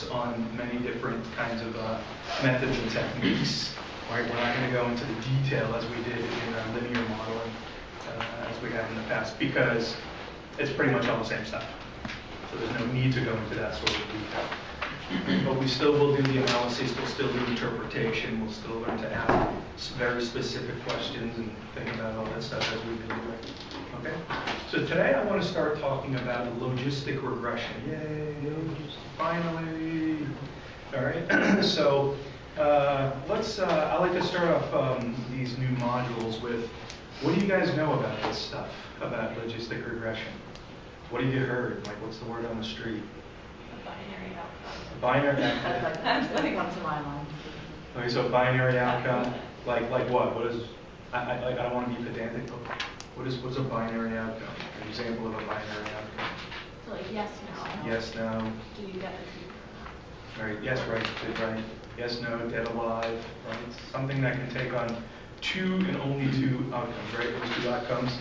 on many different kinds of methods and techniques. Right? We're not going to go into the detail as we did in linear modeling as we have in the past, because it's pretty much all the same stuff. So there's no need to go into that sort of detail. But we still will do the analysis, we'll still do interpretation, we'll still learn to ask very specific questions and think about all that stuff as we've been doing. Okay? So today I want to start talking about logistic regression. Yay! Finally! All right. So I like to start off these new modules with, what do you guys know about this stuff, about logistic regression? What have you heard? Like, what's the word on the street? A binary outcome. A binary outcome. That's what comes to my mind. Okay, so binary outcome, like what? What is? I don't want to be pedantic, but what's a binary outcome? An example of a binary outcome. So like yes, no. Yes, no. Do you get the two? Right. Yes, right. Right. Yes, no. Dead, alive. Right. Something that can take on two and only two outcomes. Right. Those two outcomes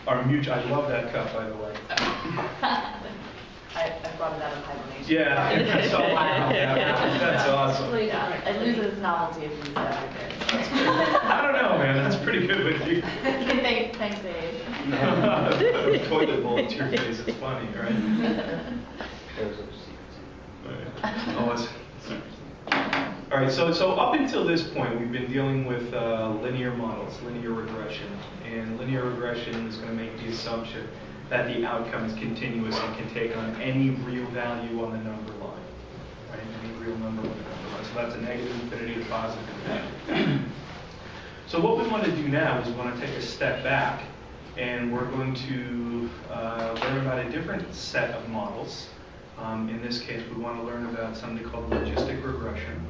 are mutual. I love that cup, by the way. I brought it out of hibernation. Yeah, so wow. That's awesome. Yeah, it loses novelty if you use it every day. I don't know, man. That's pretty good with you. Thanks, Dave. Toilet bowl to your face. It's funny, right? All right. So up until this point, we've been dealing with linear models, linear regression, and linear regression is going to make the assumption that the outcome is continuous and can take on any real value on the number line, right? Any real number on the number line. So that's a negative infinity to positive infinity. So what we want to do now is we want to take a step back, and we're going to learn about a different set of models. In this case, we want to learn about something called logistic regression.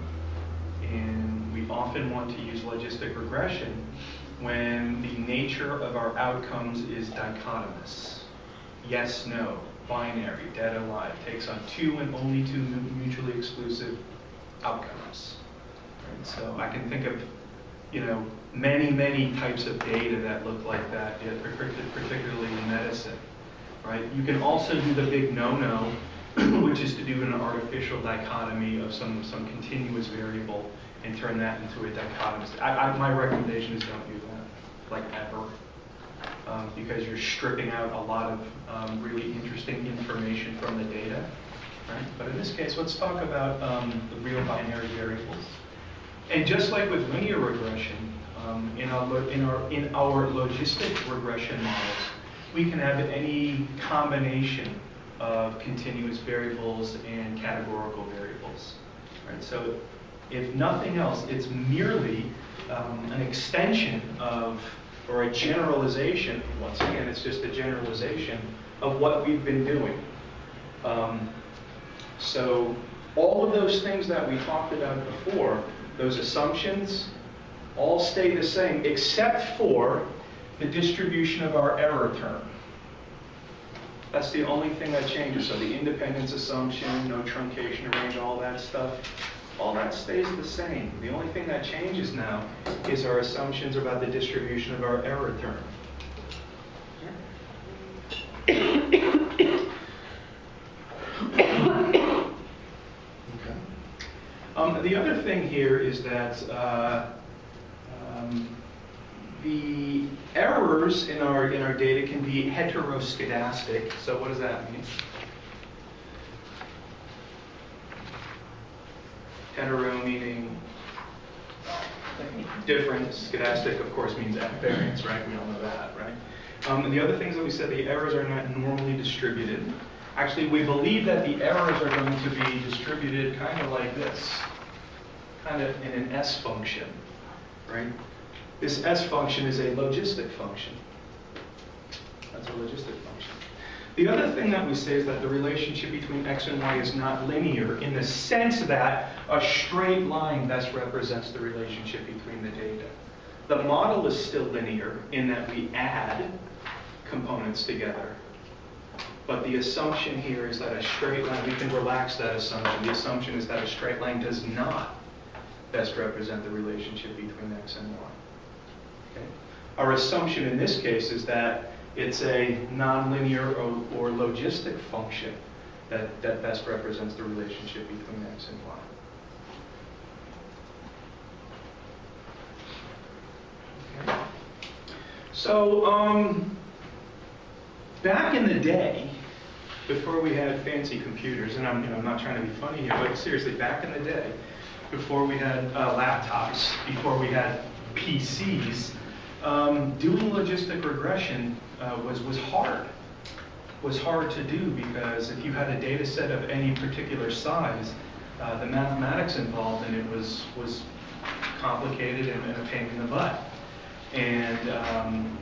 And we often want to use logistic regression when the nature of our outcomes is dichotomous. Yes, no, binary, dead, alive, takes on two and only two mutually exclusive outcomes. Right? So I can think of, many types of data that look like that, particularly in medicine. Right? You can also do the big no-no, which is to do an artificial dichotomy of some continuous variable and turn that into a dichotomous. My recommendation is don't do that, like ever. Because you're stripping out a lot of really interesting information from the data, right? But in this case, let's talk about the real binary variables. And just like with linear regression, in our logistic regression models, we can have any combination of continuous variables and categorical variables, right? So if nothing else, it's merely an extension of, or a generalization, once again, it's just a generalization of what we've been doing. So all of those things that we talked about before, those assumptions, all stay the same except for the distribution of our error term. That's the only thing that changes. So the independence assumption, no truncation range, all that stuff, all that stays the same. The only thing that changes now is our assumptions about the distribution of our error term. Okay. The other thing here is that the errors in our data can be heteroscedastic. So what does that mean? Hetero meaning different. Scedastic, of course, means at variance, right? We all know that, right? And the other things that we said, the errors are not normally distributed. Actually, we believe that the errors are going to be distributed kind of like this, kind of in an S function, right? This S function is a logistic function. That's a logistic function. The other thing that we say is that the relationship between x and y is not linear in the sense that a straight line best represents the relationship between the data. The model is still linear in that we add components together. But the assumption here is that a straight line, we can relax that assumption. The assumption is that a straight line does not best represent the relationship between x and y. Okay? Our assumption in this case is that it's a nonlinear or logistic function that best represents the relationship between X and Y. Okay. So, back in the day, before we had fancy computers, and I'm not trying to be funny here, but seriously, back in the day, before we had laptops, before we had PCs, doing logistic regression was hard. Was hard to do because if you had a data set of any particular size, the mathematics involved in it was complicated and a pain in the butt. And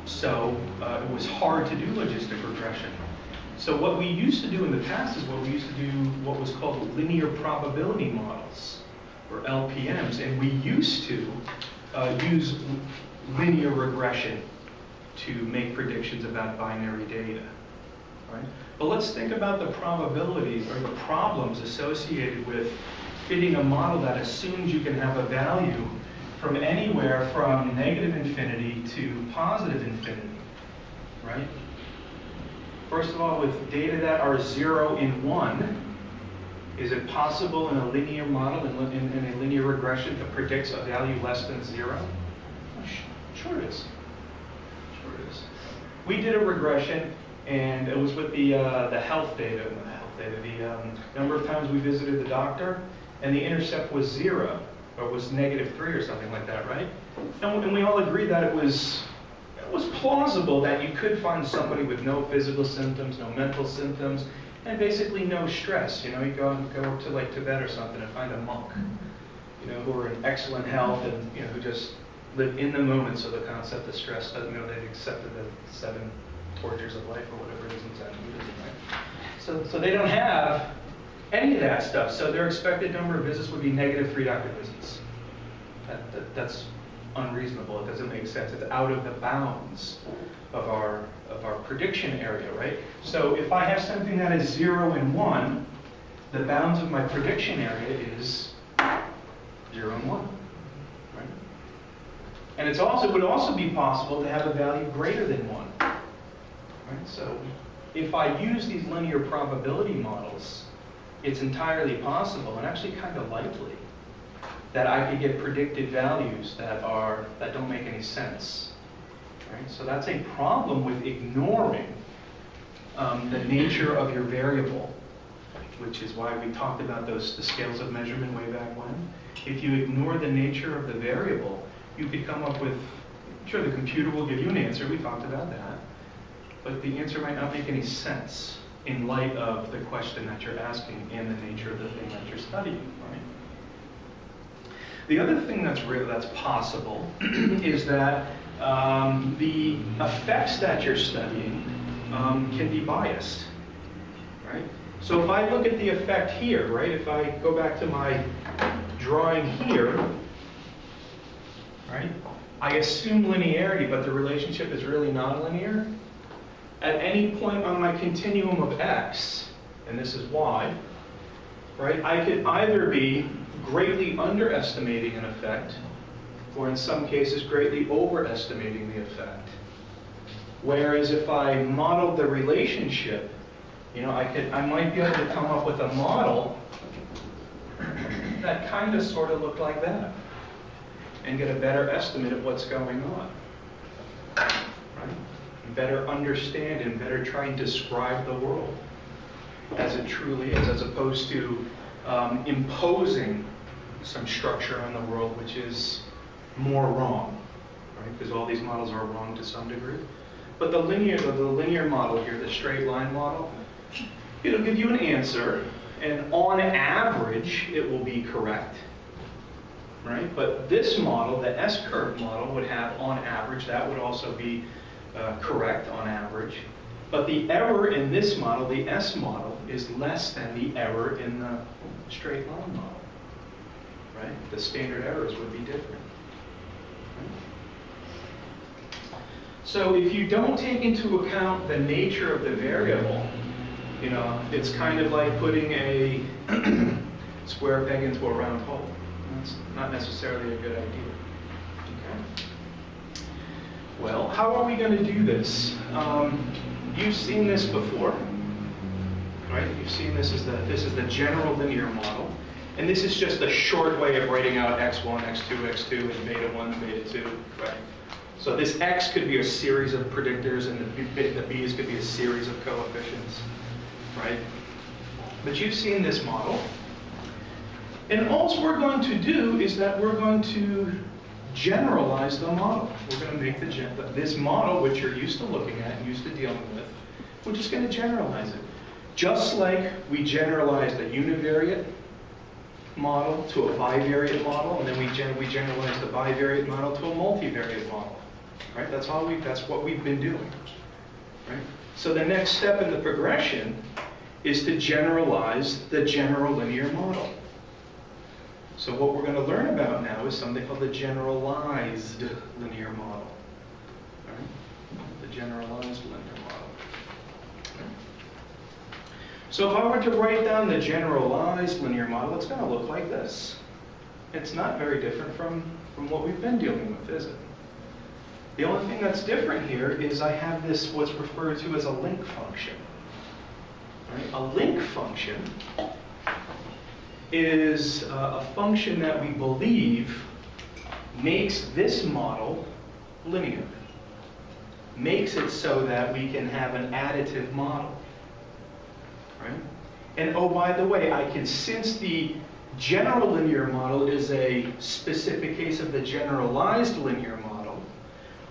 so it was hard to do logistic regression. So what we used to do in the past is what was called linear probability models, or LPMs, and we used to use linear regression to make predictions about binary data. Right? But let's think about the probabilities or the problems associated with fitting a model that assumes you can have a value from anywhere from negative infinity to positive infinity, right? First of all, with data that are 0 and 1, is it possible in a linear model, in a linear regression, to predict a value less than 0? Sure it is. Sure it is. We did a regression, and it was with the health data, the number of times we visited the doctor, and the intercept was 0, or was -3 or something like that, right? And we all agreed that it was plausible that you could find somebody with no physical symptoms, no mental symptoms, and basically no stress. You know, you go to like Tibet or something and find a monk, you know, who are in excellent health and, you know, who just live in the moment. So the concept of stress doesn't, you know, they've accepted the 7 tortures of life or whatever it is in Zen Buddhism, right? So they don't have any of that stuff. So their expected number of visits would be -3 doctor visits. That's unreasonable. It doesn't make sense. It's out of the bounds of our prediction area, right? So if I have something that is 0 and 1, the bounds of my prediction area is 0 and 1, right? And it would also be possible to have a value greater than 1, right? So if I use these linear probability models, it's entirely possible and actually kind of likely that I could get predicted values that don't make any sense. Right? So that's a problem with ignoring the nature of your variable, which is why we talked about the scales of measurement way back when. If you ignore the nature of the variable, you could come up with, sure, the computer will give you an answer, we talked about that, but the answer might not make any sense in light of the question that you're asking and the nature of the thing that you're studying, right? The other thing that's possible is that the effects that you're studying can be biased, right? So if I look at the effect here, right, if I go back to my drawing here, right, I assume linearity, but the relationship is really nonlinear. At any point on my continuum of x, and this is y, right, I could either be greatly underestimating an effect, or in some cases greatly overestimating the effect. Whereas if I modeled the relationship, you know, I might be able to come up with a model that kind of sort of looked like that, and get a better estimate of what's going on, right? Better understand and better try and describe the world as it truly is, as opposed to imposing some structure on the world which is more wrong, right? Because all these models are wrong to some degree. But the linear model here, the straight line model, it'll give you an answer, and on average, it will be correct, right? But this model, the S-curve model, would have on average, that would also be correct on average. But the error in this model, the S model, is less than the error in the straight line model, right? The standard errors would be different. Right? So if you don't take into account the nature of the variable, you know, it's kind of like putting a square peg into a round hole. That's not necessarily a good idea. Okay? Well, how are we going to do this? You've seen this before, right? You've seen this is the general linear model. And this is just a short way of writing out x1, x2, x2, and beta 1, beta 2, right? So this x could be a series of predictors, and the b's could be a series of coefficients, right? But you've seen this model. And all we're going to do is that we're going to generalize the model. We're going to make this model, which you're used to looking at and used to dealing with, we're just going to generalize it. Just like we generalized a univariate model to a bivariate model, and then we generalize the bivariate model to a multivariate model, right? That's what we've been doing, right? So the next step in the progression is to generalize the general linear model. So what we're going to learn about now is something called the generalized linear model, right? The generalized linear model. Okay. So if I were to write down the generalized linear model, it's going to look like this. It's not very different from what we've been dealing with, is it? The only thing that's different here is I have this, what's referred to as a link function. Right? A link function is a function that we believe makes this model linear. Makes it so that we can have an additive model. Right? And oh, by the way, since the general linear model is a specific case of the generalized linear model,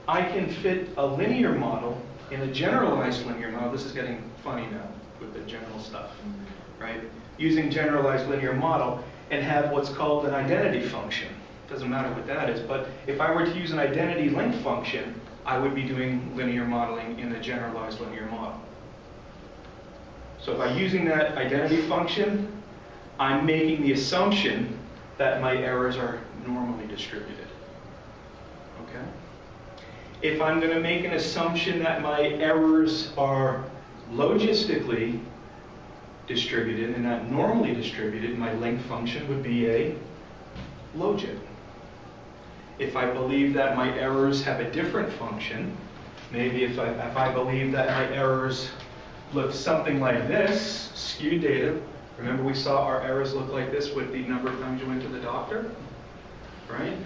I can fit a linear model in a generalized linear model. This is getting funny now with the general stuff, right? Using generalized linear model and have what's called an identity function. Doesn't matter what that is, but if I were to use an identity link function, I would be doing linear modeling in a generalized linear model. So by using that identity function, I'm making the assumption that my errors are normally distributed. Okay? If I'm going to make an assumption that my errors are logistically distributed and not normally distributed, my link function would be a logit. If I believe that my errors have a different function, maybe if I believe that my errors look something like this, skewed data. Remember we saw our errors look like this with the number of times you went to the doctor, right?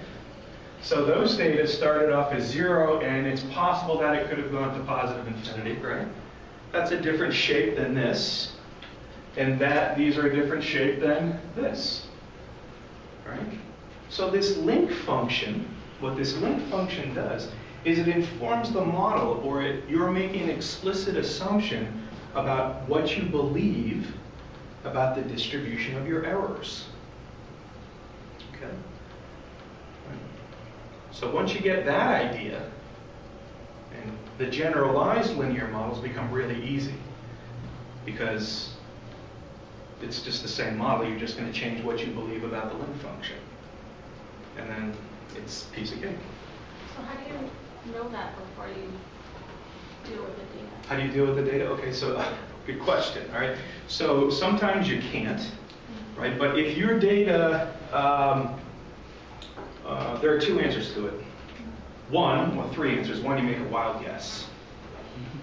So those data started off as 0, and it's possible that it could have gone to positive infinity, right? That's a different shape than this, and these are a different shape than this, right? So this link function, what this link function does is it informs the model, or you're making an explicit assumption about what you believe about the distribution of your errors. Okay? So once you get that idea, and the generalized linear models become really easy, because it's just the same model, you're just going to change what you believe about the link function. And then it's a piece of cake. So how do you know that before you deal with the data? How do you deal with the data? Okay, so good question, all right? So sometimes you can't, right? But if your data, there are 2 answers to it. One, well, 3 answers. One, you make a wild guess,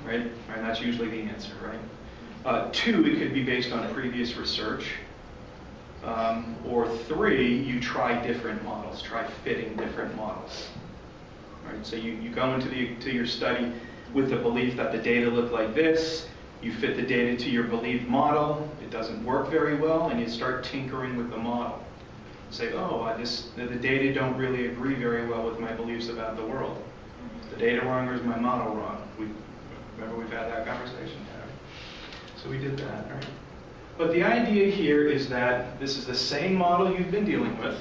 right? And that's usually the answer, right? 2, it could be based on previous research. Or 3, you try different models, try fitting different models. Right? So you go into your study with the belief that the data look like this, you fit the data to your believed model, it doesn't work very well, and you start tinkering with the model. Say, oh, the data don't really agree very well with my beliefs about the world. Is the data wrong or is my model wrong? Remember we've had that conversation, right? So we did that, right? But the idea here is that this is the same model you've been dealing with.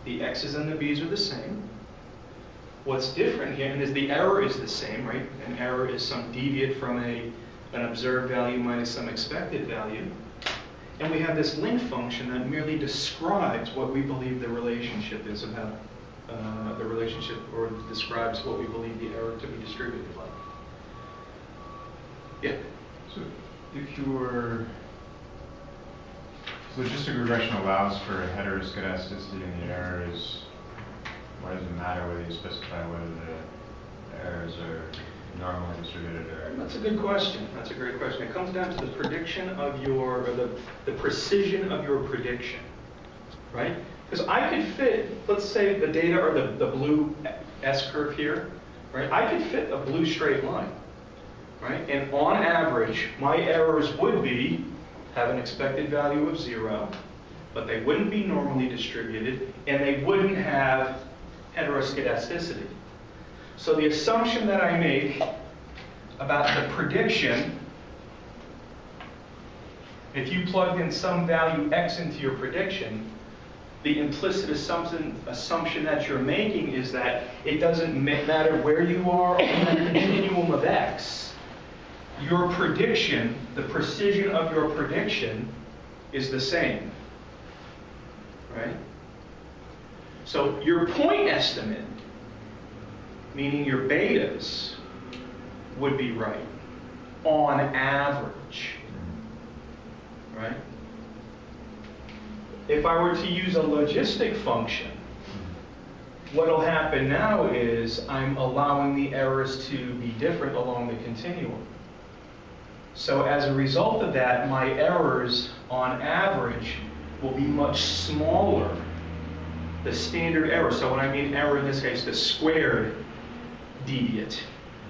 The x's and the b's are the same. What's different here, and the error is the same, right? An error is some deviate from an observed value minus some expected value. And we have this link function that merely describes what we believe the relationship is about the relationship, or describes what we believe the error to be distributed like. Yeah? So if you were... Logistic regression allows for a heteroscedasticity in the errors. Why does it matter whether you specify whether the errors are normally distributed or? That's a good question. That's a great question. It comes down to the prediction of your, or the precision of your prediction, right? Because I could fit, let's say the data are the blue S-curve here, right? I could fit a blue straight line, right? And on average, my errors would be, have an expected value of 0, but they wouldn't be normally distributed, and they wouldn't have heteroscedasticity. So the assumption that I make about the prediction, if you plugged in some value x into your prediction, the implicit assumption that you're making is that it doesn't matter where you are on the continuum of x, your prediction, the precision of your prediction is the same, right? So your point estimate, meaning your betas, would be right on average, right? If I were to use a logistic function, what will happen now is I'm allowing the errors to be different along the continuum. So as a result of that, my errors on average will be much smaller. The standard error, so when I mean error in this case, the squared deviate,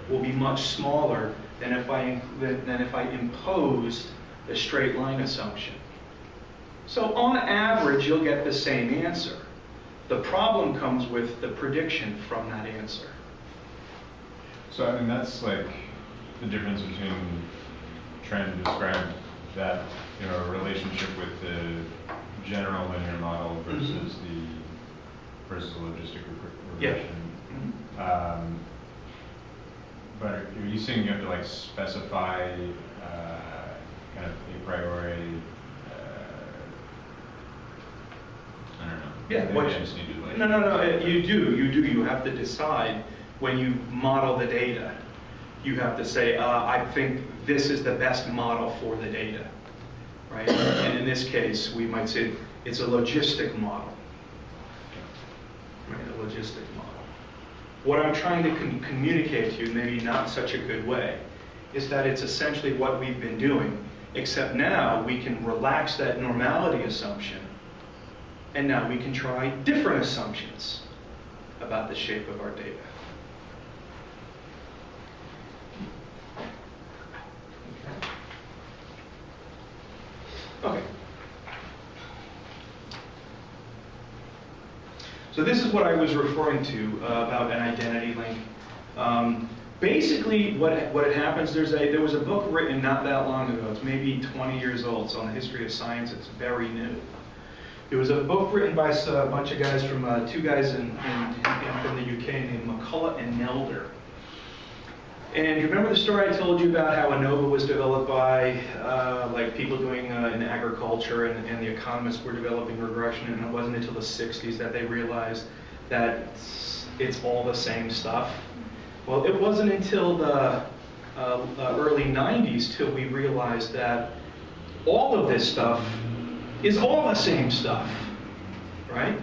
will be much smaller than if I imposed the straight line assumption. So on average, you'll get the same answer. The problem comes with the prediction from that answer. So I mean, that's like the difference between trying to describe that, you know, relationship with the general linear model versus the logistic regression. Yeah. But are you saying you have to like specify kind of a priori? I don't know. Yeah. Maybe I just need to like. No. You do. You have to decide when you model the data. You have to say, I think this is the best model for the data, right? And in this case, we might say it's a logistic model, right? A logistic model. What I'm trying to communicate to you, maybe not such a good way, is that it's essentially what we've been doing, except now we can relax that normality assumption, and now we can try different assumptions about the shape of our data. Okay. So this is what I was referring to about an identity link. Basically, what happens, there was a book written not that long ago. It's maybe 20 years old. It's on the history of science. It's very new. It was a book written by a bunch of guys from two guys from the UK named McCullough and Nelder. And you remember the story I told you about how ANOVA was developed by like people doing in agriculture, and the economists were developing regression, and it wasn't until the 60s that they realized that it's all the same stuff. Well, it wasn't until the early 90s till we realized that all of this stuff is all the same stuff, right?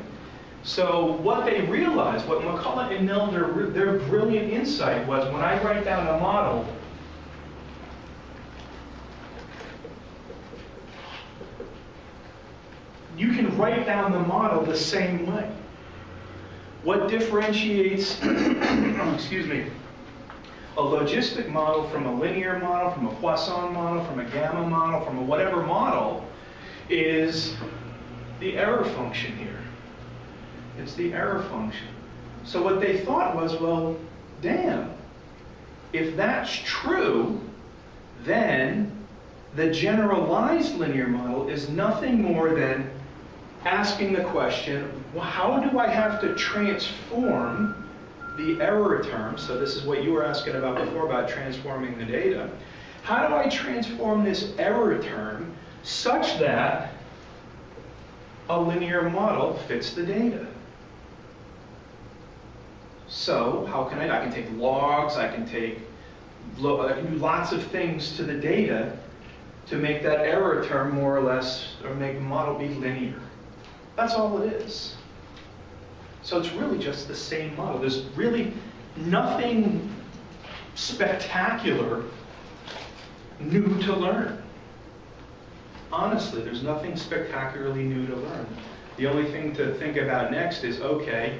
So what they realized, what McCullough and Nelder, their brilliant insight was, when I write down a model, you can write down the model the same way. What differentiates, excuse me, a logistic model from a linear model, from a Poisson model, from a gamma model, from a whatever model, is the error function here. It's the error function. So what they thought was, well, damn, if that's true, then the generalized linear model is nothing more than asking the question, well, how do I have to transform the error term? So this is what you were asking about before, about transforming the data. How do I transform this error term such that a linear model fits the data? So how can I can take logs, I can do lots of things to the data to make that error term more or less, or make the model be linear. That's all it is. So it's really just the same model. There's really nothing spectacular new to learn. Honestly, there's nothing spectacularly new to learn. The only thing to think about next is, okay,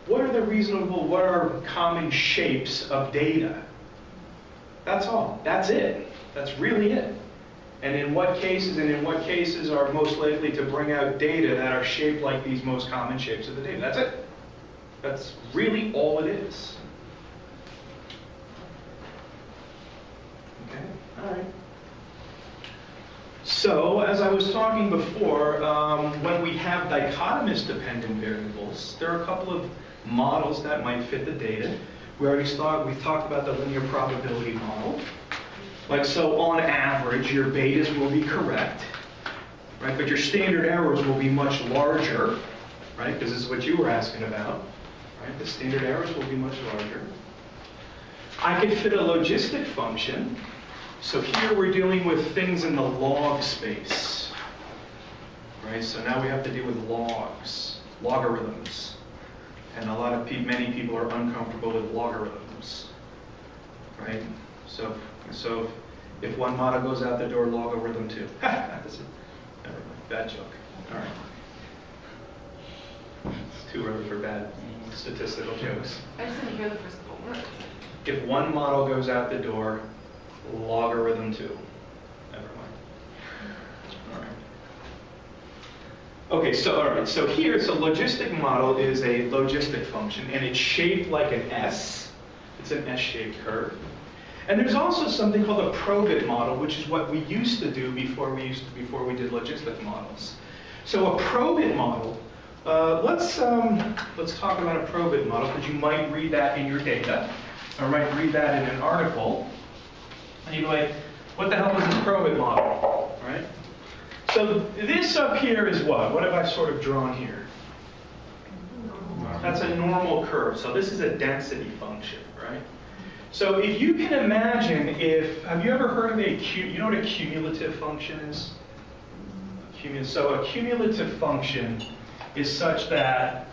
what are common shapes of data? That's all. That's it. That's really it. And in what cases are most likely to bring out data that are shaped like these most common shapes of the data? That's it. That's really all it is. Okay, all right. So, as I was talking before, when we have dichotomous dependent variables, there are a couple of models that might fit the data. We talked about the linear probability model. Like, so on average, your betas will be correct, right? But your standard errors will be much larger, right? Because this is what you were asking about, right? The standard errors will be much larger. I could fit a logistic function. So here we're dealing with things in the log space, right? So now we have to deal with logarithms. And many people are uncomfortable with logarithms, right? So if one model goes out the door, logarithm 2. Never mind, bad joke. All right. It's too early for bad statistical jokes. I just didn't hear the first couple words. If one model goes out the door, logarithm 2. Never mind. All right. Okay, so here, logistic model is a logistic function, and it's shaped like an S. It's an S-shaped curve. And there's also something called a probit model, which is what we used to do before we did logistic models. So a probit model, let's talk about a probit model, because you might read that in your data, or might read that in an article, and you're like, what the hell is this probit model, right? So this up here is what? What have I sort of drawn here? That's a normal curve. So this is a density function, right? So if you can imagine, have you ever heard of you know what a cumulative function is? So a cumulative function is such that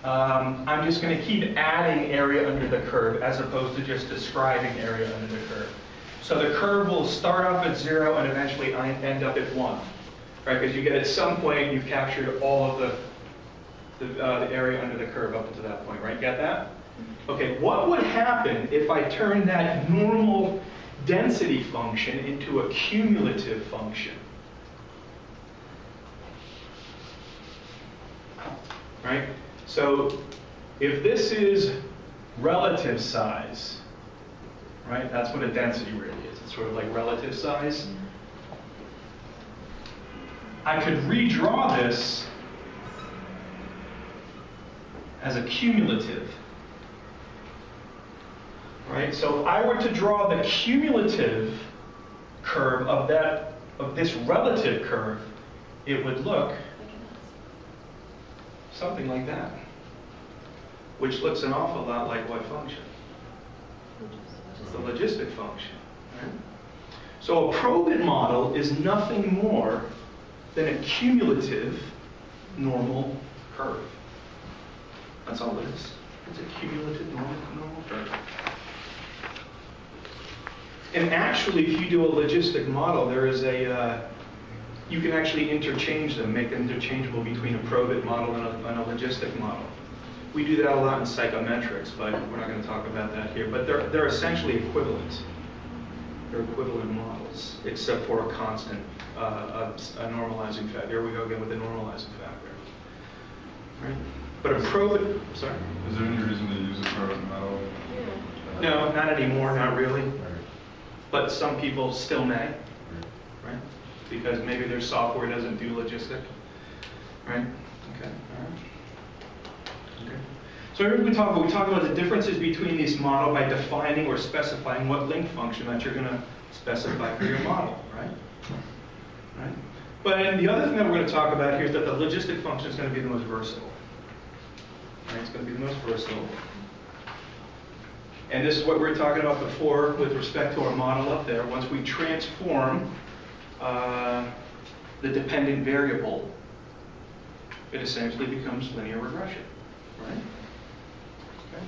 I'm just going to keep adding area under the curve as opposed to just describing area under the curve. So the curve will start off at 0 and eventually end up at 1, right? Because you get at some point you've captured all of the area under the curve up to that point, right? Get that? Okay, what would happen if I turned that normal density function into a cumulative function? Right? So if this is relative size, right? That's what a density really is. It's sort of like relative size. I could redraw this as a cumulative. Right? So if I were to draw the cumulative curve of this relative curve, it would look something like that, which looks an awful lot like what function? It's the logistic function. Right? So a probit model is nothing more than a cumulative normal curve. That's all it is. It's a cumulative normal curve. And actually, if you do a logistic model, there is you can actually interchange them, make them interchangeable between a probit model and a logistic model. We do that a lot in psychometrics, but we're not going to talk about that here. But they're essentially equivalent. They're equivalent models, except for a constant, a normalizing factor. There we go again with the normalizing factor. Right? But a probit, sorry? Is there any reason to use a probit model? Yeah. No, not anymore, not really. Right. But some people still may, right? Because maybe their software doesn't do logistic, right? Okay, all right. Okay. So here we talk about the differences between these models by defining or specifying what link function that you're going to specify for your model, right? Right. But the other thing that we're going to talk about here is that the logistic function is going to be the most versatile. Right? It's going to be the most versatile. And this is what we were talking about before with respect to our model up there. Once we transform the dependent variable, it essentially becomes linear regression, right? Okay.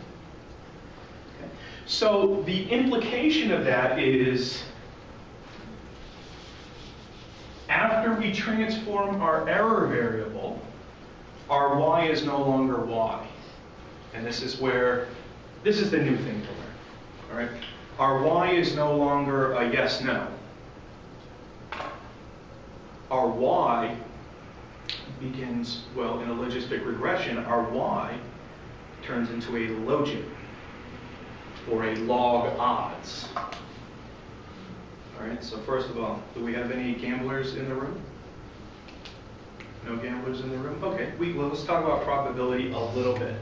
Okay. So the implication of that is, after we transform our error variable, our y is no longer y. And this is the new thing to learn. All right? Our y is no longer a yes, no. Our y begins, well, in a logistic regression, our y turns into a logit, or a log odds. All right, so first of all, do we have any gamblers in the room? No gamblers in the room? Okay, well, let's talk about probability a little bit.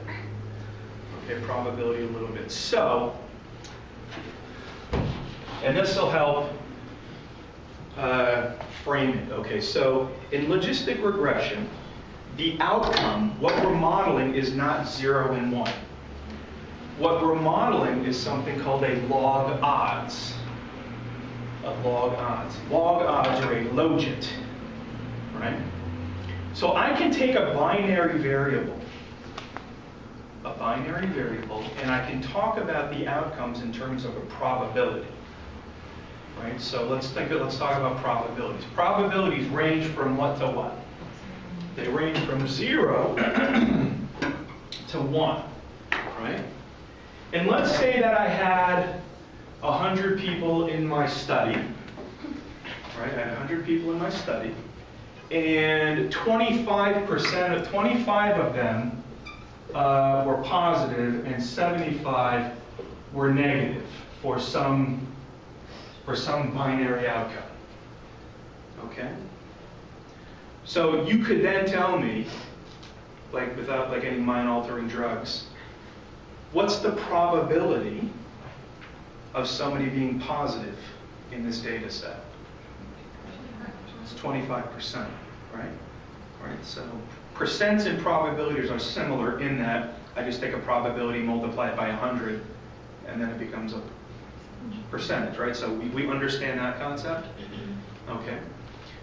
Okay, probability a little bit. So, and this will help frame it. Okay, so in logistic regression, the outcome, what we're modeling is not 0 and 1. What we're modeling is something called a log odds. Log odds. Log odds are a logit, right? So I can take a binary variable, and I can talk about the outcomes in terms of a probability, right? So let's talk about probabilities. Probabilities range from what to what? They range from 0 to 1, right? And let's say that I had 100 people in my study, right? I had 100 people in my study, and 25 of them were positive, and 75 were negative for some binary outcome. Okay? So you could then tell me, like without like any mind-altering drugs, what's the probability of somebody being positive in this data set? It's 25%, right? Right. So percents and probabilities are similar in that I just take a probability, multiply it by 100, and then it becomes a percentage, right? So we understand that concept? Okay.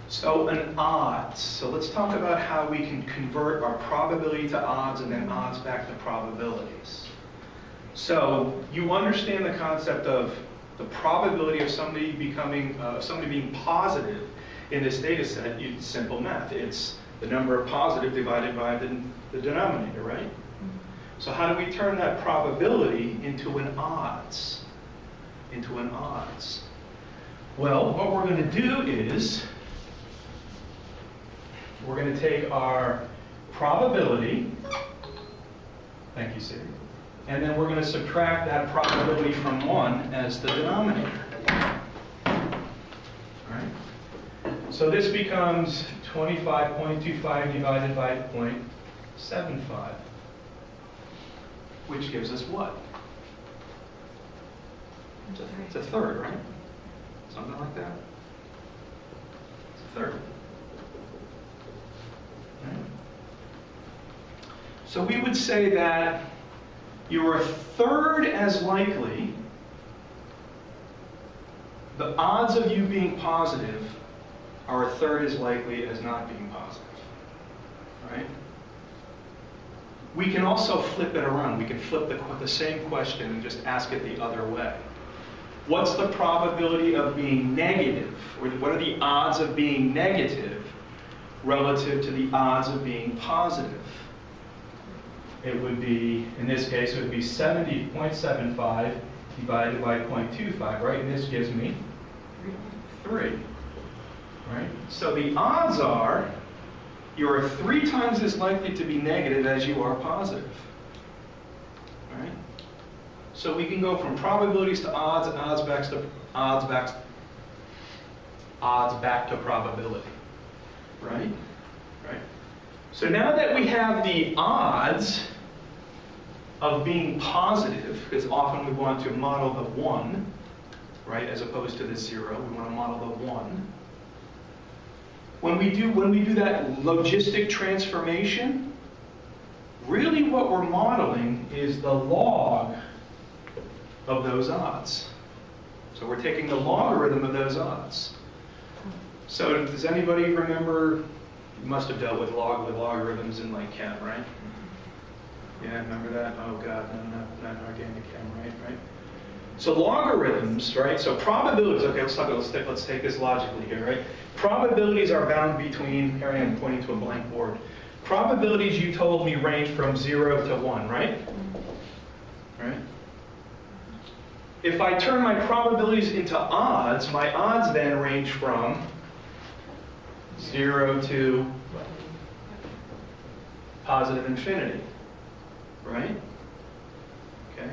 So an odds. So let's talk about how we can convert our probability to odds and then odds back to probabilities. So you understand the concept of the probability of somebody being positive in this data set. It's simple math. It's the number of positive divided by the denominator, right? So how do we turn that probability into an odds? Well, what we're going to do is we're going to take our probability, thank you, Siri, and then we're going to subtract that probability from 1 as the denominator. All right? So this becomes 25.25 divided by 0.75, which gives us what? It's a third, right? Something like that. It's a third. Right? So we would say that you are a third as likely, the odds of you being positive are a third as likely as not being positive. Right? We can also flip it around. We can flip the same question and just ask it the other way. What's the probability of being negative? Or what are the odds of being negative relative to the odds of being positive? It would be, in this case, it would be 70.75 divided by 0.25, right? And this gives me 3, right? So the odds are you're 3 times as likely to be negative as you are positive, right? So we can go from probabilities to odds and odds back to probability, right? Right. So now that we have the odds of being positive, because often we want to model the 1, right, as opposed to the 0, we want to model the 1. When we do that logistic transformation, really what we're modeling is the log of those odds. So we're taking the logarithm of those odds. So does anybody remember, you must have dealt with logarithms in like chem, right? Yeah, remember that? Oh God, no, not organic chem, right? So logarithms, right? So probabilities, okay, let's take this logically here, right? Probabilities are bound between, here I am pointing to a blank board. Probabilities, you told me, range from 0 to 1, right? Right? If I turn my probabilities into odds, my odds then range from 0 to positive infinity, right? Okay.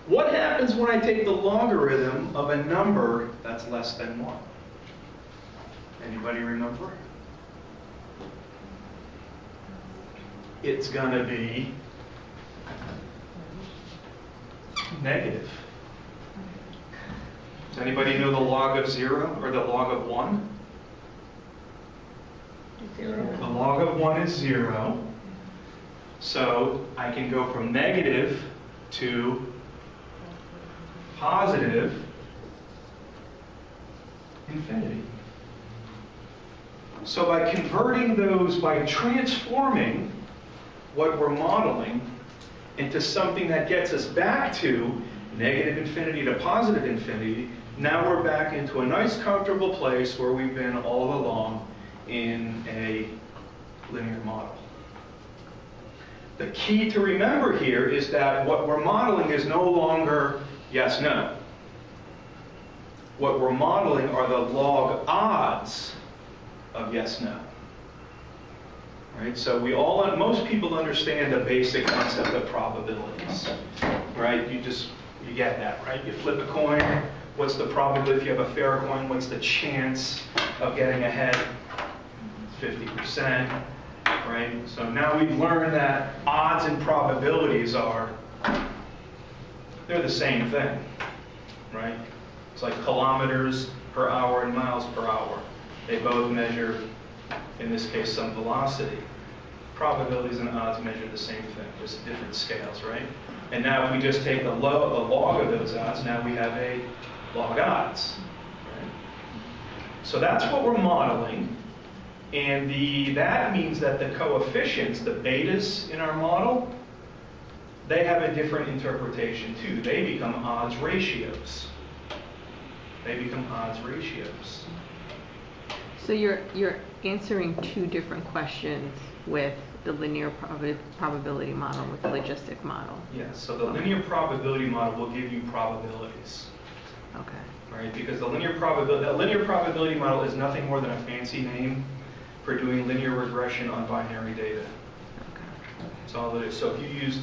What happens when I take the logarithm of a number that's less than 1? Anybody remember? It's going to be negative. Does anybody know the log of 0 or the log of 1? 0. The log of 1 is 0. So I can go from negative to positive infinity. So by converting those, by transforming what we're modeling into something that gets us back to negative infinity to positive infinity, now we're back into a nice comfortable place where we've been all along in a linear model. The key to remember here is that what we're modeling is no longer yes, no. What we're modeling are the log odds of yes, no. Right? So most people understand the basic concept of probabilities. Right? You get that, right? You flip a coin, what's the probability if you have a fair coin, what's the chance of getting ahead? 50%. Right? So now we've learned that odds and probabilities they're the same thing, right? It's like kilometers per hour and miles per hour. They both measure, in this case, some velocity. Probabilities and odds measure the same thing, just different scales, right? And now if we just take the log of those odds, now we have a log odds. Right? So that's what we're modeling. And that means that the coefficients, the betas in our model, they have a different interpretation too. They become odds ratios. They become odds ratios. So you're answering two different questions with the linear probability model, with the logistic model. Yes, so the linear probability model will give you probabilities. Okay. Right, because the linear probability model is nothing more than a fancy name for doing linear regression on binary data. That's all it is. So if you use,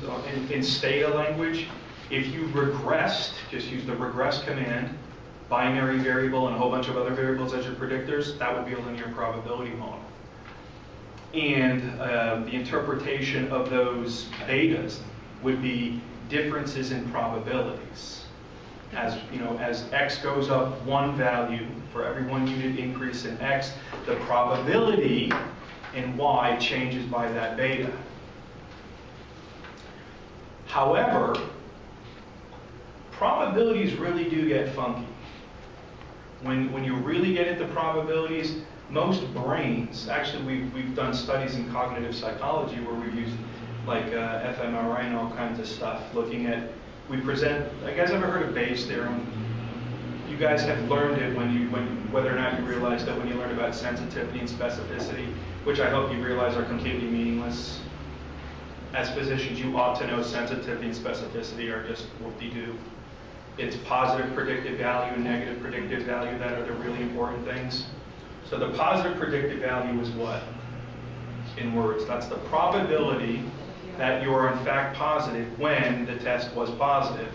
in Stata language, if you regressed, just use the regress command, binary variable and a whole bunch of other variables as your predictors, that would be a linear probability model. And the interpretation of those betas would be differences in probabilities. As x goes up one value, for every 1 unit increase in x, the probability in y changes by that beta. However, probabilities really do get funky. When you really get into probabilities, most brains, actually we've done studies in cognitive psychology where we've used like fMRI and all kinds of stuff, looking at, you guys ever heard of Bayes' theorem? You guys have learned it whether or not you realize that when you learn about sensitivity and specificity, which I hope you realize are completely meaningless. As physicians, you ought to know sensitivity and specificity are just whoop-de-doo. It's positive predictive value and negative predictive value that are the really important things. So the positive predictive value is what? In words, that's the probability that you are in fact positive when the test was positive.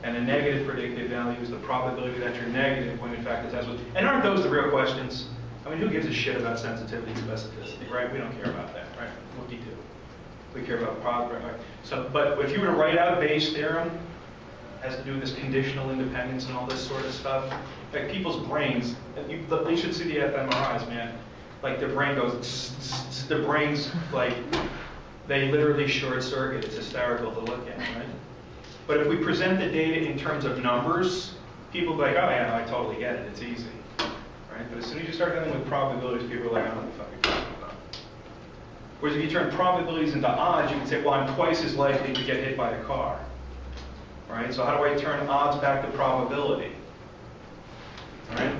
And the negative predictive value is the probability that you're negative when in fact the test was. And aren't those the real questions? I mean, who gives a shit about sensitivity and specificity, right? We don't care about that, right? What do you do? We care about probability, right? So, but if you were to write out Bayes' theorem, it has to do with this conditional independence and all this sort of stuff. Like people's brains, you should see the fMRIs, man. Like their brain goes, their brains like, they literally short circuit. It's hysterical to look at, right? But if we present the data in terms of numbers, people will be like, oh yeah, I totally get it, it's easy. Right? But as soon as you start dealing with probabilities, people are like, I don't know what the fuck you're talking about. Whereas if you turn probabilities into odds, you can say, well, I'm twice as likely to get hit by a car. All right, so how do I turn odds back to probability? All right.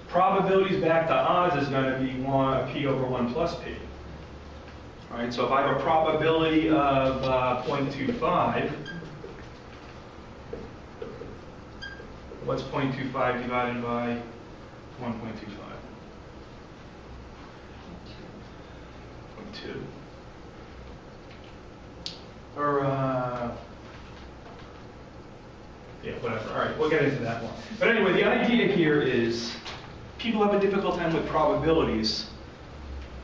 Probabilities back to odds is going to be P over 1 plus P. All right, so if I have a probability of 0.25, what's 0.25 divided by 1.25? 0.2. Or, yeah, whatever. All right, we'll get into that one. But anyway, the idea here is people have a difficult time with probabilities,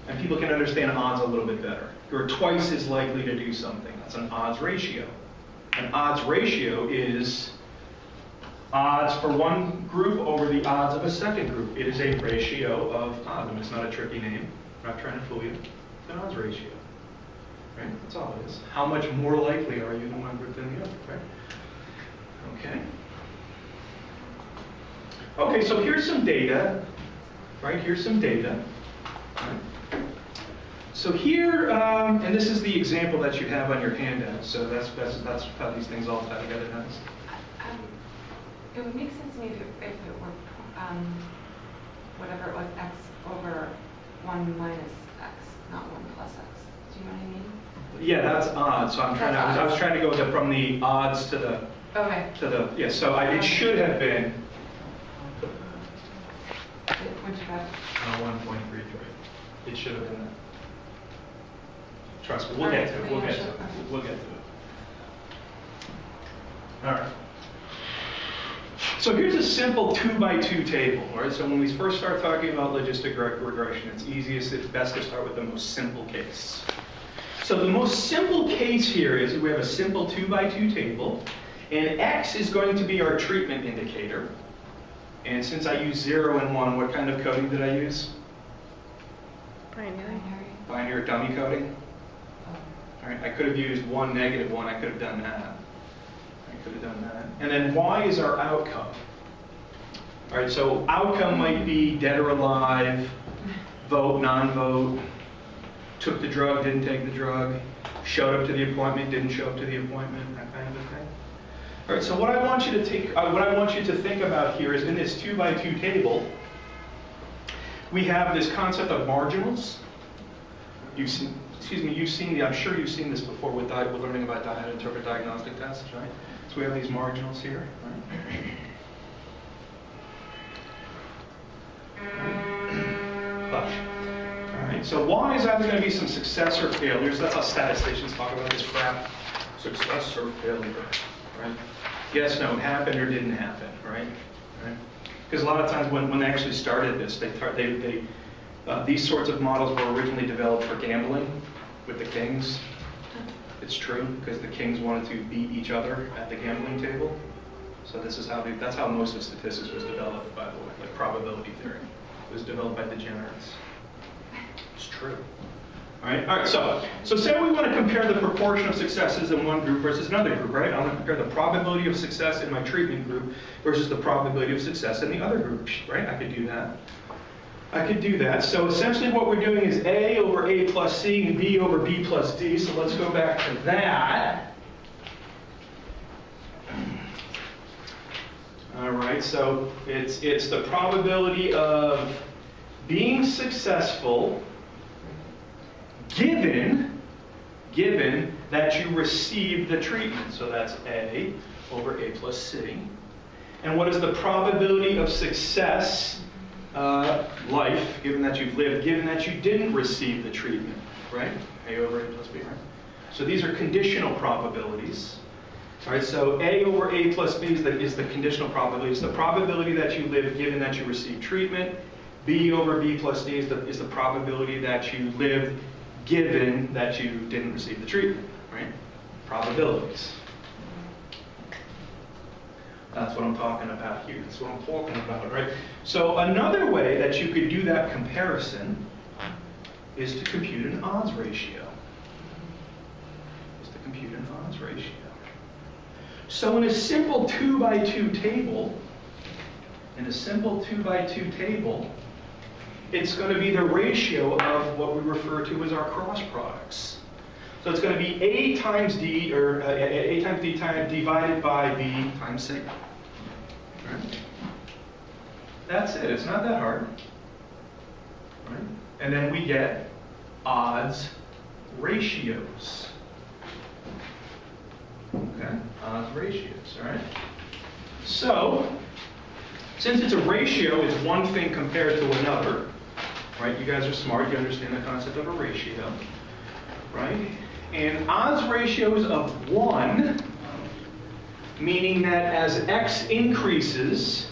and people can understand odds a little bit better. You're twice as likely to do something. That's an odds ratio. An odds ratio is odds for one group over the odds of a second group. It is a ratio of odds. And it's not a tricky name. I'm not trying to fool you. It's an odds ratio. Right? That's all it is. How much more likely are you in one group than the other? Right? Okay. Okay, so here's some data. Right? Here's some data. Right? So here, and this is the example that you have on your handout. So that's how these things all tie together. Nice. It would make sense to me if it were whatever it was, x over 1 minus x, not 1 plus x. Do you know what I mean? Yeah, that's odds. So I'm trying to. I was trying to go from the odds to the. Okay. To the yeah. So it should have been. What'd you have? 1.33. It should have been that. Trust me, we'll get to it. We'll get to it. We'll get to it. All right. So here's a simple 2x2 table, right? So when we first start talking about logistic regression, it's best to start with the most simple case. So the most simple case here is we have a simple 2x2 table, and x is going to be our treatment indicator. And since I use 0 and 1, what kind of coding did I use? Binary. Binary dummy coding. All right, I could have used 1, negative 1. I could have done that. And then y is our outcome. All right, so outcome might be dead or alive, vote, non-vote, took the drug, didn't take the drug, showed up to the appointment, didn't show up to the appointment, that kind of a thing. All right, so what I want you to think about here is in this 2x2 table, we have this concept of marginals. I'm sure you've seen this before with learning about how to interpret diagnostic tests, right? So we have these marginals here, right? Hush. All right, so y is either going to be some success or failures. That's how statisticians talk about this crap. Success or failure, right? Yes, no, it happened or didn't happen, right? Because a lot of times when they actually started this, these sorts of models were originally developed for gambling with the kings. It's true, because the kings wanted to beat each other at the gambling table. So that's how most of statistics was developed, by the way, like probability theory. It was developed by degenerates. It's true. All right, so say we want to compare the proportion of successes in one group versus another group, right? I want to compare the probability of success in my treatment group versus the probability of success in the other group, right? I could do that. So essentially what we're doing is A over A plus C and B over B plus D. So let's go back to that. All right, so it's the probability of being successful given that you receive the treatment. So that's A over A plus C. And what is the probability of success, life, given that you've lived, given that you didn't receive the treatment, right? A over A plus B, right? So these are conditional probabilities. All right, so A over A plus B is the conditional probability. It's the probability that you live given that you receive treatment. B over B plus D is the probability that you lived given that you didn't receive the treatment, right? Probabilities. That's what I'm talking about here. That's what I'm talking about, right? So another way that you could do that comparison is to compute an odds ratio. So in a simple 2x2 table, it's going to be the ratio of what we refer to as our cross products. So it's going to be A times D, or A times D divided by B times C. Right? That's it. It's not that hard. Right? And then we get odds ratios. Okay? Odds ratios, all right? So, since it's a ratio, it's one thing compared to another. Right? You guys are smart. You understand the concept of a ratio. Right? And odds ratios of 1, meaning that as x increases,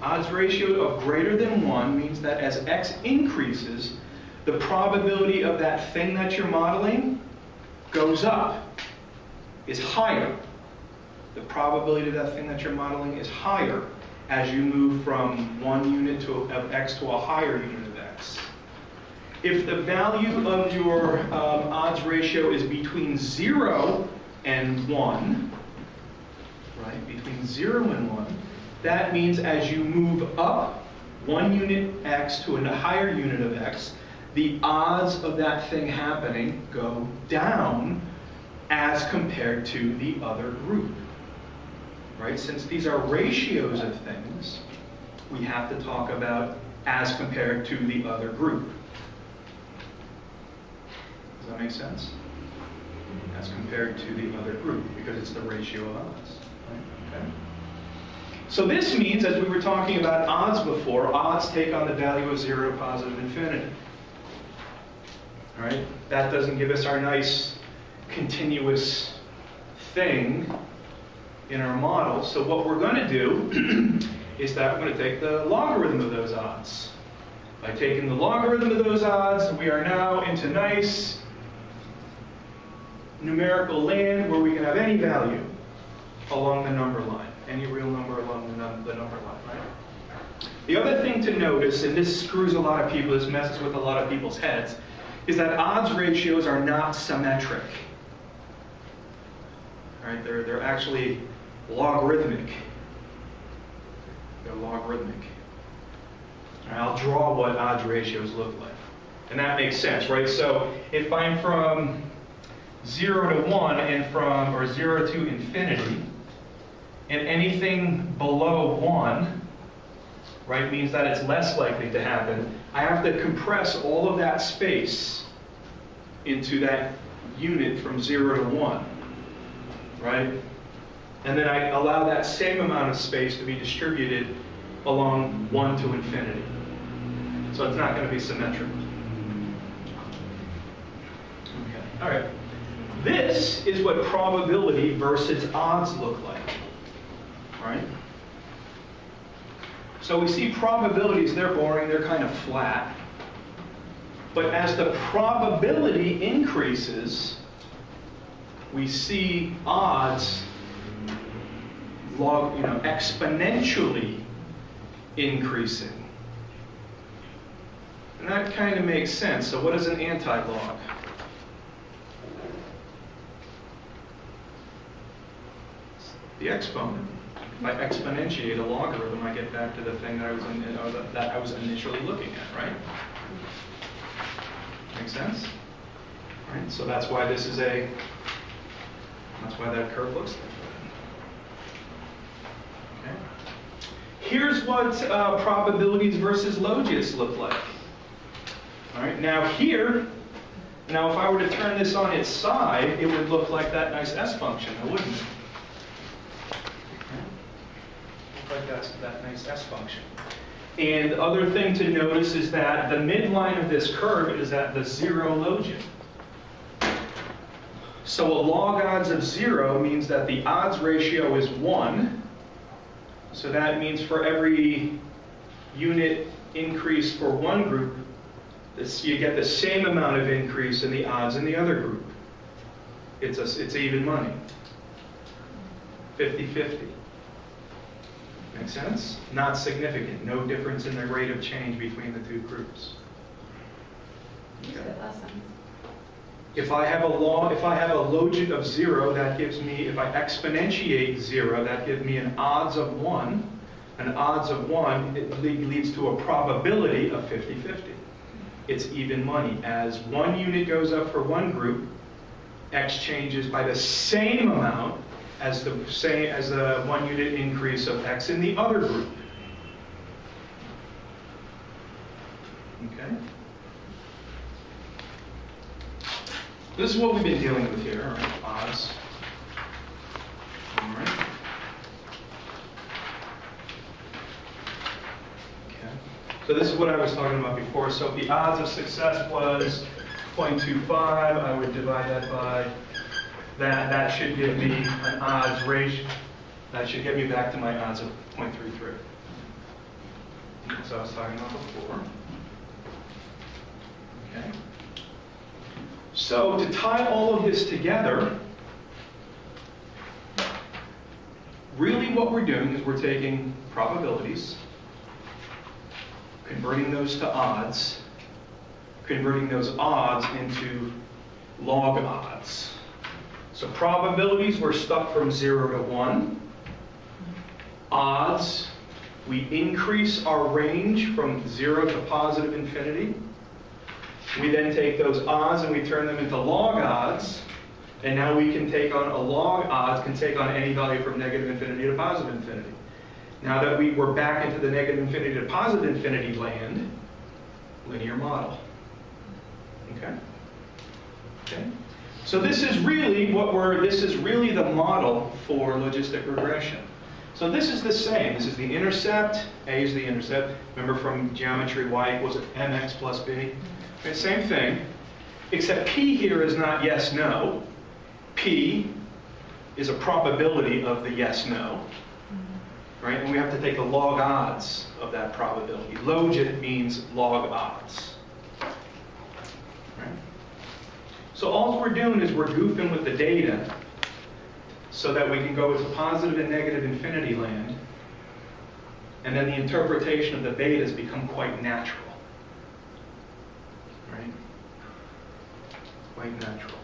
odds ratio of greater than 1 means that as x increases, the probability of that thing that you're modeling goes up, is higher. The probability of that thing that you're modeling is higher as you move from one unit of x to a higher unit of x. If the value of your odds ratio is between 0 and 1, right, between 0 and 1, that means as you move up one unit x to a higher unit of x, the odds of that thing happening go down as compared to the other group. Right? Since these are ratios of things, we have to talk about as compared to the other group. Does that make sense? As compared to the other group, because it's the ratio of odds. Right? Okay. So this means, as we were talking about odds before, odds take on the value of 0 to positive infinity. All right? That doesn't give us our nice continuous thing in our model. So what we're going to do is that we're going to take the logarithm of those odds. By taking the logarithm of those odds, we are now into nice numerical land where we can have any value along the number line, any real number along the number line, right? The other thing to notice, and this screws a lot of people, this messes with a lot of people's heads, is that odds ratios are not symmetric. All right, they're actually logarithmic. They're logarithmic. All right, I'll draw what odds ratios look like. And that makes sense, right? So if I'm from 0 to 1 or 0 to infinity, and anything below 1, right, means that it's less likely to happen, I have to compress all of that space into that unit from 0 to 1, right? And then I allow that same amount of space to be distributed along 1 to infinity. So it's not going to be symmetric. Okay. All right. This is what probability versus odds look like. All right? So we see probabilities, they're boring, they're kind of flat. But as the probability increases, we see odds exponentially increasing. And that kind of makes sense. So what is an anti-log? The exponent. If I exponentiate a logarithm, I get back to the thing that I was initially looking at, right? Make sense? Right? So that's why that's why that curve looks like that. Okay. Here's what probabilities versus logits look like. All right. Now if I were to turn this on its side, it would look like that nice S function, wouldn't it? Like that nice S function. And the other thing to notice is that the midline of this curve is at the 0 logit. So a log odds of 0 means that the odds ratio is 1. So that means for every unit increase for one group, you get the same amount of increase in the odds in the other group. It's even money. 50-50. Make sense? Not significant. No difference in the rate of change between the two groups. Okay. Lessons. If I have a logit of 0, that gives me, if I exponentiate 0, that gives me an odds of 1. An odds of 1, it leads to a probability of 50-50. It's even money. As one unit goes up for one group, X changes by the same amount as the 1 unit increase of X in the other group. Okay? This is what we've been dealing with here, all right? Odds. All right. Okay. So this is what I was talking about before. So if the odds of success was 0.25, I would divide that by that. That should give me an odds ratio. That should get me back to my odds of 0.33. So I was talking about before. Okay. So to tie all of this together, really what we're doing is we're taking probabilities, converting those to odds, converting those odds into log odds. So probabilities, we're stuck from 0 to 1. Odds, we increase our range from 0 to positive infinity. We then take those odds and we turn them into log odds. And now we can take on a log odds, can take on any value from negative infinity to positive infinity. Now that we're back into the negative infinity to positive infinity land, linear model. Okay? Okay? So this is really the model for logistic regression. So this is the same. This is the intercept. A is the intercept. Remember from geometry, y equals mx plus b. Okay, same thing, except P here is not yes, no. P is a probability of the yes, no. Right? And we have to take the log odds of that probability. Logit means log odds. Right? So all we're doing is we're goofing with the data so that we can go into positive and negative infinity land, and then the interpretation of the betas become quite natural. Right? Quite natural.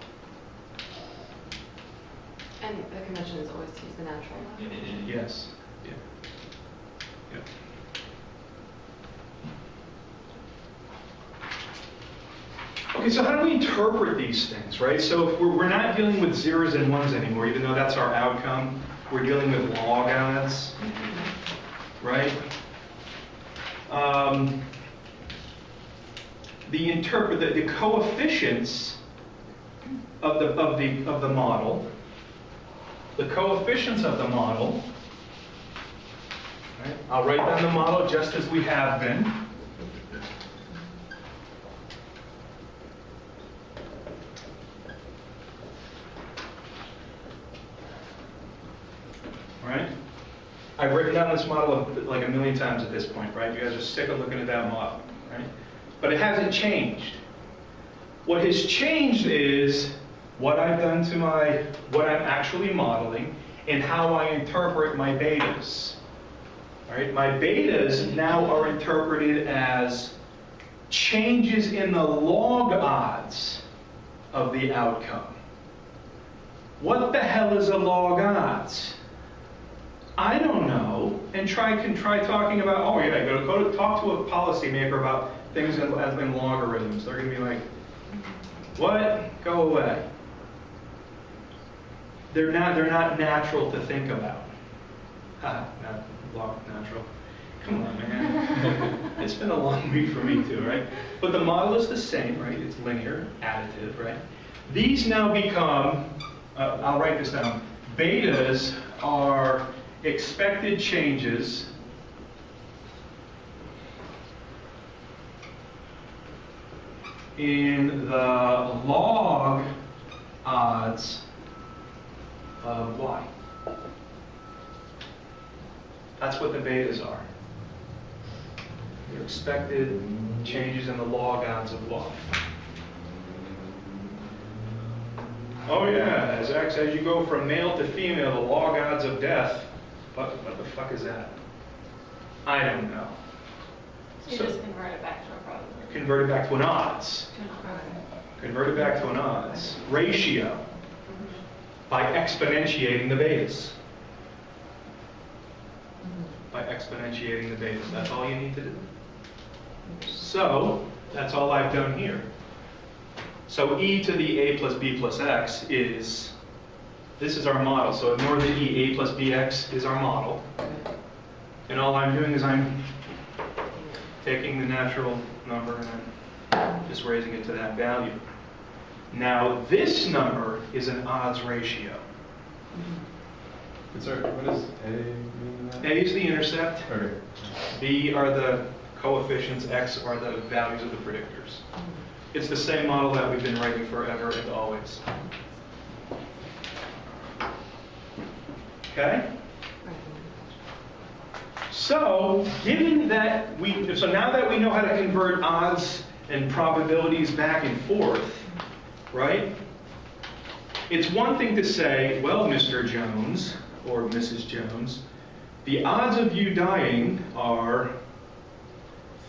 And the convention is always to use the natural. Yes. Yeah. Yeah. Okay, so how do we interpret these things, right? So if we're not dealing with zeros and ones anymore, even though that's our outcome. We're dealing with log odds, right? The coefficients of the model, right? I'll write down the model just as we have been. Right? I've written down this model like a million times at this point, right? You guys are sick of looking at that model, right? But it hasn't changed. What has changed is what I've done to what I'm actually modeling and how I interpret my betas. All right? My betas now are interpreted as changes in the log odds of the outcome. What the hell is a log odds? I don't know, and try talking about, oh yeah, go to talk to a policymaker about things in logarithms. They're going to be like, what? Go away. They're not natural to think about. Not natural. Come on, man. It's been a long week for me too, right? But the model is the same, right? It's linear, additive, right? These now become, I'll write this down, betas are expected changes in the log odds of y. That's what the betas are. They're expected changes in the log odds of y. Oh yeah, as you go from male to female, the log odds of death. What the fuck is that? I don't know. So you just convert it back to a probability. Convert it back to an odds. Convert it back to an odds ratio by exponentiating the betas. by exponentiating the beta. That's all you need to do. So that's all I've done here. So e to the a plus b plus x is, this is our model. So ignore the e, a plus bx is our model. And all I'm doing is I'm taking the natural number and I'm just raising it to that value. Now this number is an odds ratio. Sorry, what does A mean in that? A is the intercept, Okay. B are the coefficients, X are the values of the predictors. It's the same model that we've been writing forever and always. Okay? So, given that so now that we know how to convert odds and probabilities back and forth, right? It's one thing to say, well, Mr. Jones, or Mrs. Jones, the odds of you dying are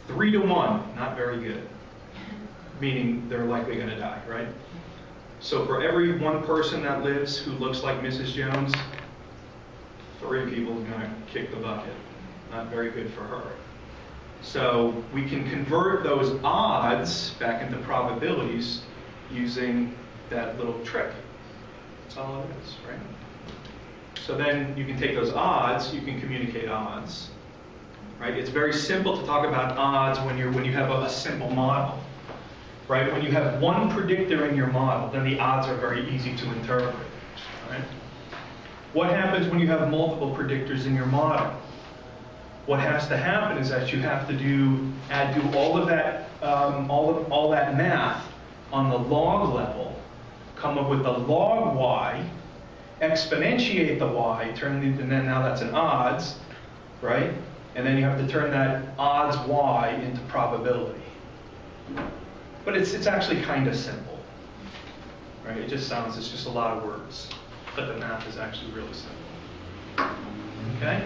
3 to 1, not very good. Meaning they're likely going to die, right? So for every one person that lives who looks like Mrs. Jones, 3 people are going to kick the bucket. Not very good for her. So we can convert those odds back into probabilities using that little trick. That's all it is, right? So then you can take those odds, you can communicate odds, right? It's very simple to talk about odds when you have a simple model, right? When you have one predictor in your model, then the odds are very easy to interpret, right? What happens when you have multiple predictors in your model? What has to happen is that you have to do all of that, all that math on the log level, come up with the log y, exponentiate the y, and then now that's an odds, right? And then you have to turn that odds y into probability. But it's actually kind of simple, right? It's just a lot of words, but the math is actually really simple. Okay?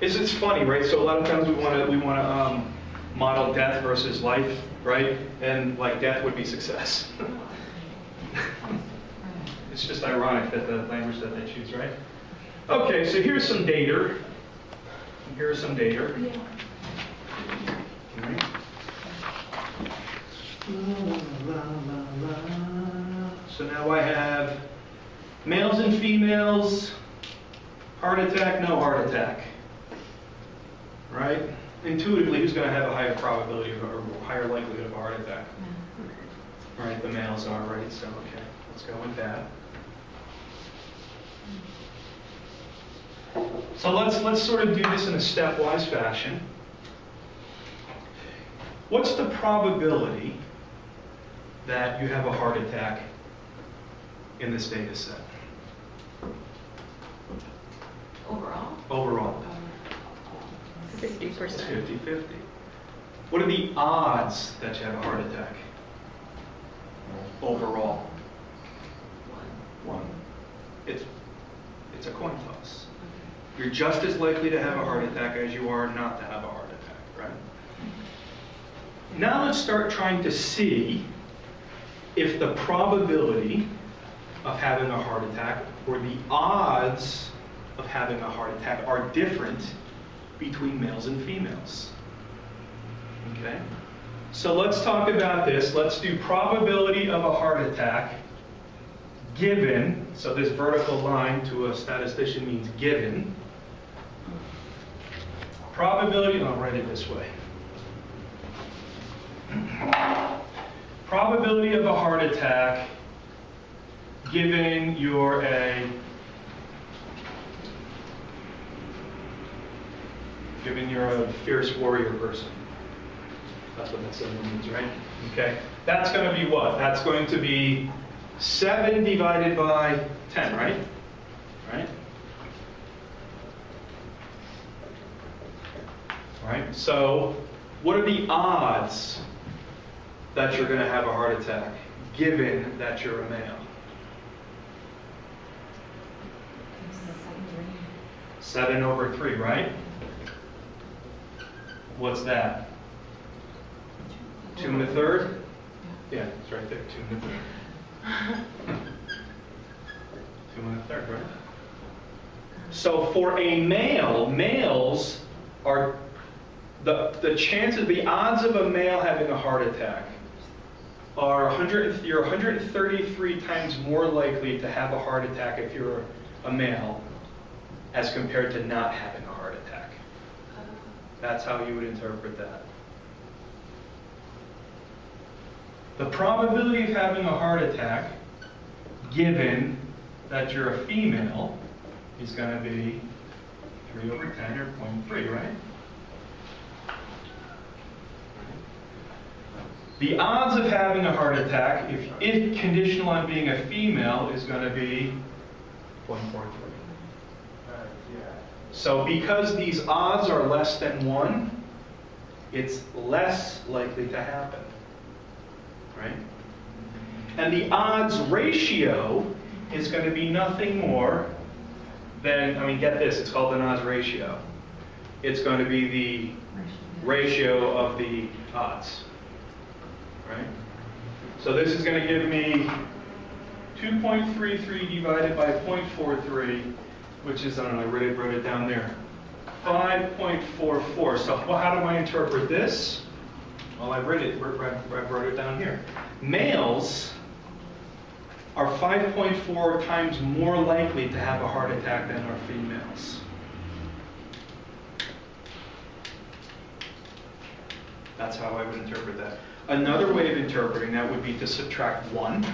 It's funny, right? So a lot of times we want to model death versus life, right? And like death would be success. It's just ironic that the language that they choose, right? Okay, so here's some data. Here's some data. Right. So now I have males and females, heart attack, no heart attack. Right? Intuitively, who's going to have a higher probability or higher likelihood of a heart attack? Right, the males are, right? So, okay, let's go with that. So let's sort of do this in a stepwise fashion. What's the probability that you have a heart attack in this data set? Overall? Overall. 50%. It's 50-50. What are the odds that you have a heart attack? Overall. 1. It's a coin toss. You're just as likely to have a heart attack as you are not to have a heart attack, right? Now let's start trying to see if the probability of having a heart attack or the odds of having a heart attack are different between males and females. Okay? So let's talk about this. Let's do probability of a heart attack given, so this vertical line to a statistician means given. Probability, I'll write it this way. Probability of a heart attack given you're a fierce warrior person. That's what that symbol means, right? Okay. That's going to be what? That's going to be 7 divided by 10, right? Right? All right. So, what are the odds that you're going to have a heart attack, given that you're a male? 7 over 3, right? What's that? 2 1/3? Yeah, it's right there, 2 1/3. 2 1/3, right? So for a male, males are, the chances, the odds of a male having a heart attack are you're 133 times more likely to have a heart attack if you're a male as compared to not having a heart attack. That's how you would interpret that. The probability of having a heart attack, given that you're a female, is going to be 3 over 10 or 0.3, right? The odds of having a heart attack, if conditional on being a female, is going to be 0.43. So because these odds are less than 1, it's less likely to happen, right? And the odds ratio is going to be nothing more than, I mean, get this, it's called an odds ratio. It's going to be the ratio of the odds, right? So this is going to give me 2.33 divided by 0.43, which is, I don't know, I wrote it down there, 5.44. So well, how do I interpret this? Well, I wrote it down here. Males are 5.4 times more likely to have a heart attack than are females. That's how I would interpret that. Another way of interpreting that would be to subtract 1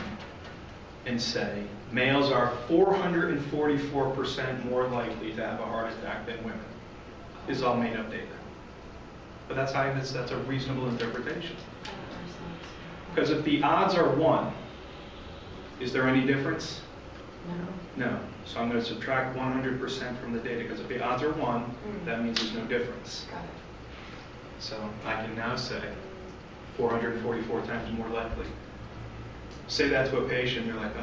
and say males are 444% more likely to have a heart attack than women. This is all made up data. But that's a reasonable interpretation. Because if the odds are 1, is there any difference? No. No. So I'm going to subtract 100% from the data, because if the odds are 1, that means there's no difference. Got it. So I can now say 444 times more likely. Say that to a patient, they're like,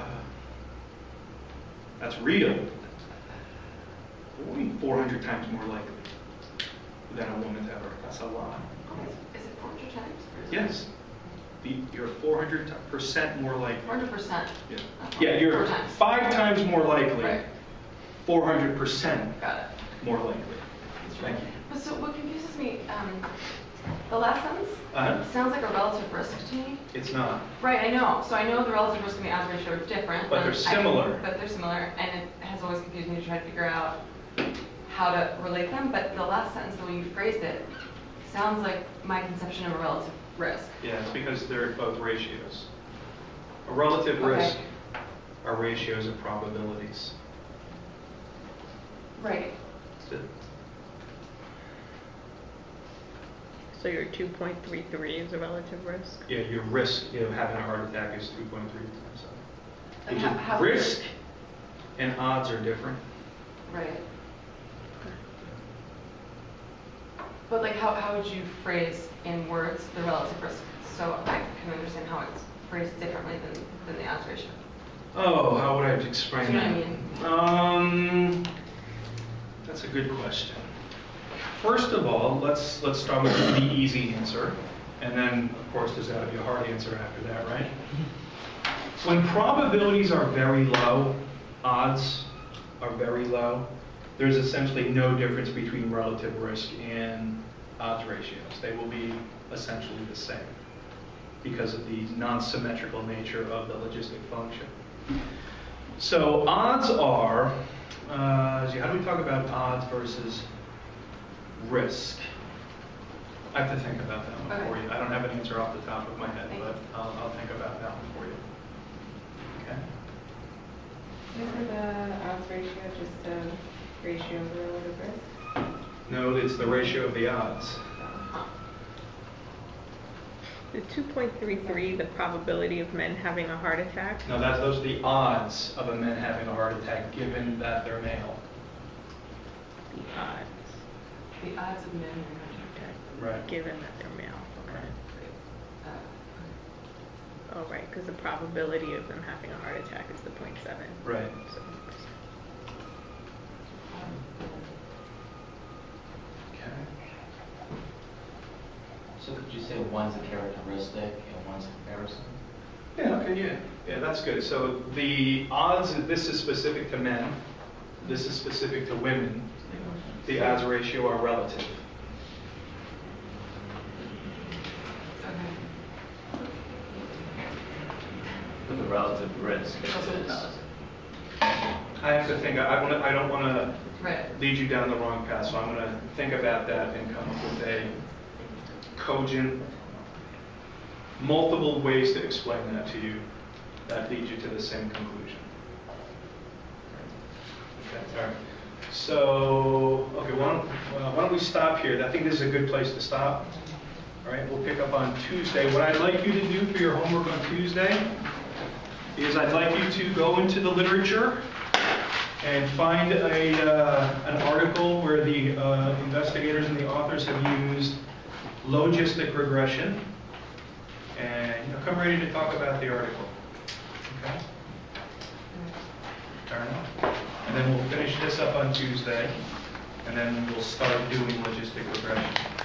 that's real. What do you mean 400 times more likely than a woman to have her? That's a lot. Is it 400 times? Yes. You're 400% more likely. 400%. Yeah, yeah, you're 5 times more likely. Right. 400% Got it. more likely. Thank you. But so what confuses me, the last sentence sounds like a relative risk to me. It's not. Right, I know. So I know the relative risk and the odds ratio are different. But they're similar. But they're similar, and it has always confused me to try to figure out how to relate them. But the last sentence, the way you phrased it, sounds like my conception of a relative risk. Yeah, it's because they're both ratios. A relative risk are ratios of probabilities. Right. That's it. So your 2.33 is a relative risk? Yeah, your risk of having a heart attack is 3.3 times that. And how Risk and odds are different. Right. But like, how would you phrase in words the relative risk so I can understand how it's phrased differently than the odds ratio? Oh, how would I explain Do you know that? what I mean? That's a good question. First of all, let's start with the easy answer, and then of course there's got to be a hard answer after that, right? When probabilities are very low, odds are very low, there's essentially no difference between relative risk and odds ratios. They will be essentially the same because of the non-symmetrical nature of the logistic function. So odds are, how do we talk about odds versus risk? I have to think about that one for you. I don't have an answer off the top of my head, but I'll think about that one for you. Okay? Isn't the odds ratio just a ratio of the relative risk? No, it's the ratio of the odds. The 2.33, the probability of men having a heart attack? No, those are the odds of a man having a heart attack given that they're male. The odds. The odds of men having a heart attack. Right. Given that they're male. Okay. Right. Oh, right, because the probability of them having a heart attack is the 0.7. Right. So, Okay. So could you say one's a characteristic and one's a comparison? Yeah, okay, yeah, that's good. So the odds, this is specific to men. this is specific to women, the odds ratio are relative. Okay. The relative risk is, I have to think, I don't want to Right. lead you down the wrong path, so I'm going to think about that and come up with a cogent, multiple ways to explain that to you that lead you to the same conclusion. Okay, all right. So, okay, why don't we stop here? I think this is a good place to stop. All right, we'll pick up on Tuesday. What I'd like you to do for your homework on Tuesday is I'd like you to go into the literature and find an article where the investigators and the authors have used logistic regression, and come ready to talk about the article. Okay? Fair enough. And then we'll finish this up on Tuesday, and then we'll start doing logistic regression.